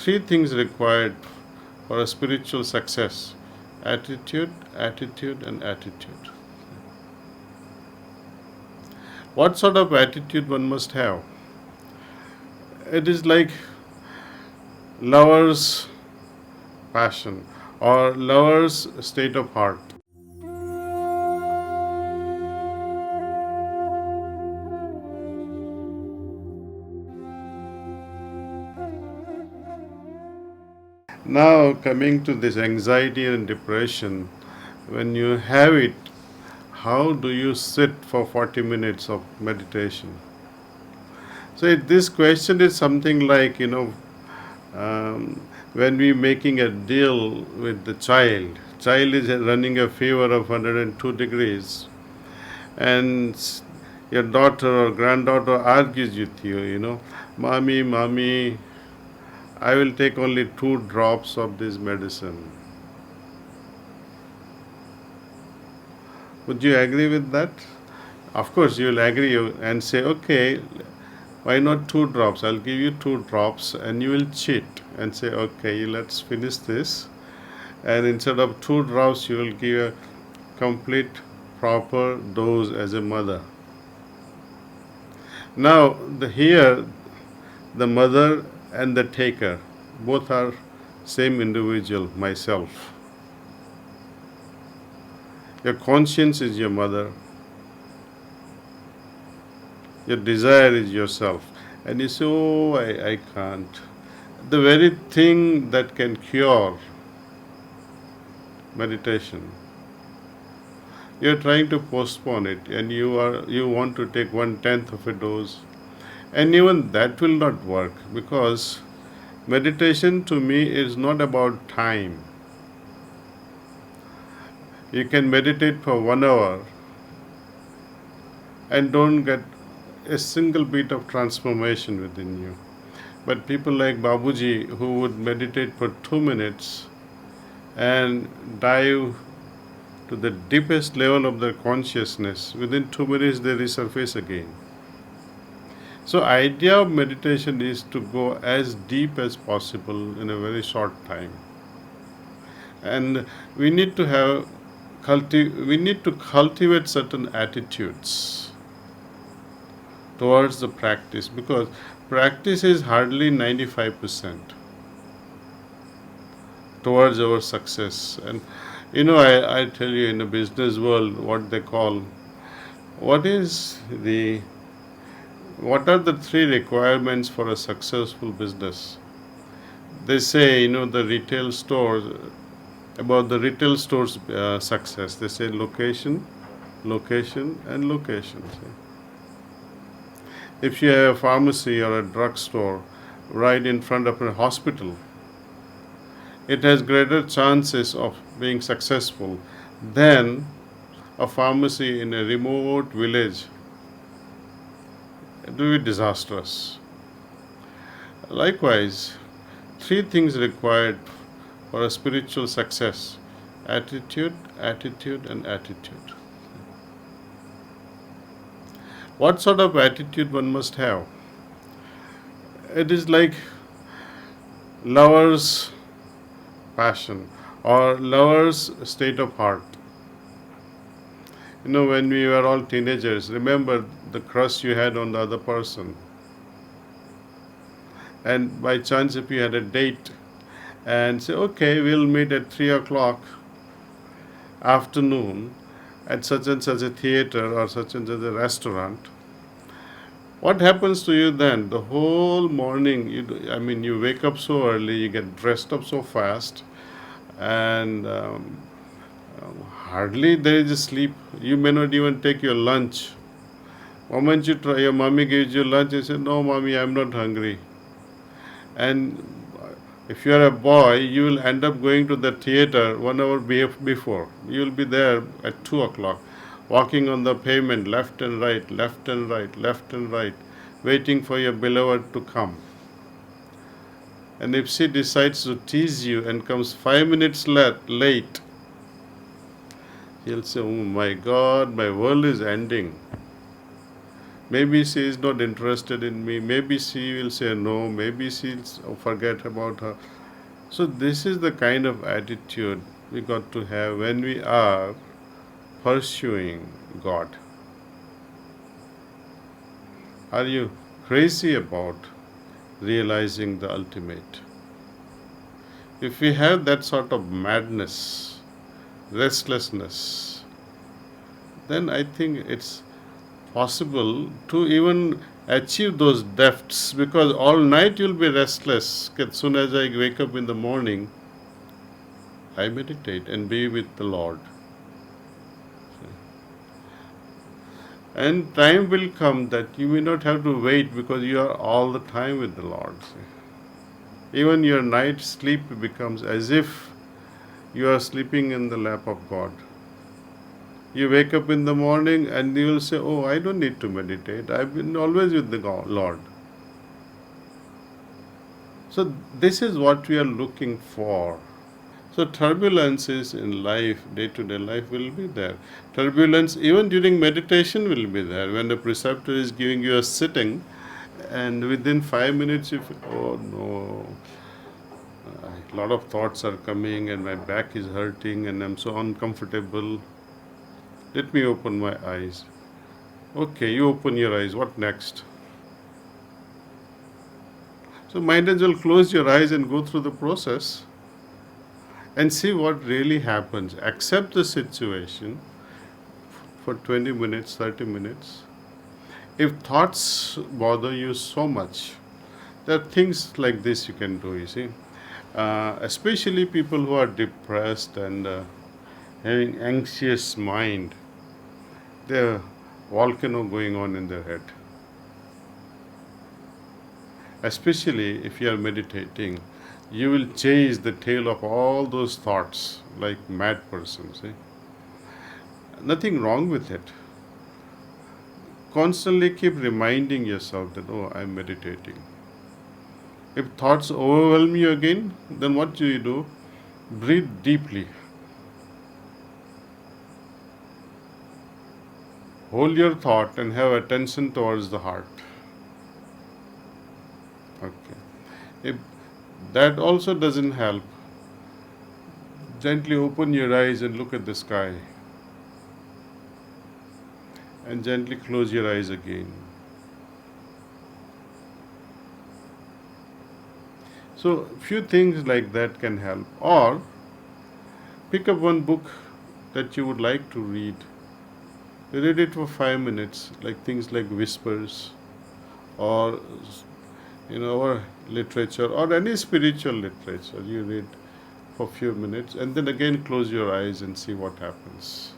three things required for a spiritual success: attitude, attitude, and attitude. What sort of attitude one must have? It is like lover's passion or lover's state of heart. Now, coming to this anxiety and depression, when you have it, how do you sit for 40 minutes of meditation? So, this question is something like, when we making a deal with the child is running a fever of 102 degrees, and your daughter or granddaughter argues with you, mommy, I will take only 2 drops of this medicine. Would you agree with that? Of course, you will agree and say, okay, why not 2 drops? I'll give you 2 drops, and you will cheat and say, okay, let's finish this. And instead of 2 drops, you will give a complete, proper dose as a mother. Now, here, the mother and the taker, both are same individual, myself. Your conscience is your mother. Your desire is yourself. And you say, oh, I can't. The very thing that can cure meditation, you're trying to postpone it, and you want to take 1/10 of a dose. And even that will not work, because meditation to me is not about time. You can meditate for 1 hour and don't get a single bit of transformation within you. But people like Babuji, who would meditate for 2 minutes and dive to the deepest level of their consciousness, within 2 minutes they resurface again. So idea of meditation is to go as deep as possible in a very short time. And we need to cultivate certain attitudes towards the practice, because practice is hardly 95% towards our success. And I tell you, in the business world, what they call, what are the 3 requirements for a successful business? They say, the retail stores, about the retail store's success, they say location, location, and location. If you have a pharmacy or a drugstore right in front of a hospital, it has greater chances of being successful than a pharmacy in a remote village. It will be disastrous. Likewise, 3 things required for a spiritual success: attitude, attitude, and attitude. What sort of attitude one must have? It is like lover's passion or lover's state of heart. When we were all teenagers, remember the crush you had on the other person. And by chance, if you had a date and say, okay, we'll meet at 3 o'clock afternoon at such and such a theater or such and such a restaurant, what happens to you then? The whole morning, you wake up so early, you get dressed up so fast, and hardly there is a sleep. You may not even take your lunch. Moment you try, your mommy gives you lunch, you say, no, mommy, I'm not hungry. And if you are a boy, you will end up going to the theater 1 hour before. You will be there at 2 o'clock, walking on the pavement, left and right, left and right, left and right, waiting for your beloved to come. And if she decides to tease you and comes 5 minutes late, you'll say, oh my God, my world is ending. Maybe she is not interested in me. Maybe she will say no. Maybe she'll forget about her. So this is the kind of attitude we got to have when we are pursuing God. Are you crazy about realizing the ultimate? If we have that sort of madness, restlessness, then I think it's possible to even achieve those depths, because all night you'll be restless. As soon as I wake up in the morning, I meditate and be with the Lord. And time will come that you may not have to wait because you are all the time with the Lord. Even your night sleep becomes as if you are sleeping in the lap of God. You wake up in the morning and you will say, oh, I don't need to meditate. I've been always with the Lord. So this is what we are looking for. So turbulences in life, day-to-day life will be there. Turbulence even during meditation will be there. When the preceptor is giving you a sitting and within 5 minutes you feel, oh no, a lot of thoughts are coming and my back is hurting and I'm so uncomfortable. Let me open my eyes. Okay, you open your eyes. What next? So might as well close your eyes and go through the process and see what really happens. Accept the situation for 20 minutes, 30 minutes. If thoughts bother you so much, there are things like this you can do, you see. Especially people who are depressed and having anxious mind. There's a volcano going on in their head. Especially if you are meditating, you will chase the tail of all those thoughts like mad person. See? Nothing wrong with it. Constantly keep reminding yourself that, oh, I'm meditating. If thoughts overwhelm you again, then what do? Breathe deeply. Hold your thought and have attention towards the heart. Okay. If that also doesn't help, gently open your eyes and look at the sky. And gently close your eyes again. So, few things like that can help. Or, pick up one book that you would like to read. Read it for 5 minutes, like things like Whispers, or or literature, or any spiritual literature. You read for a few minutes, and then again close your eyes and see what happens.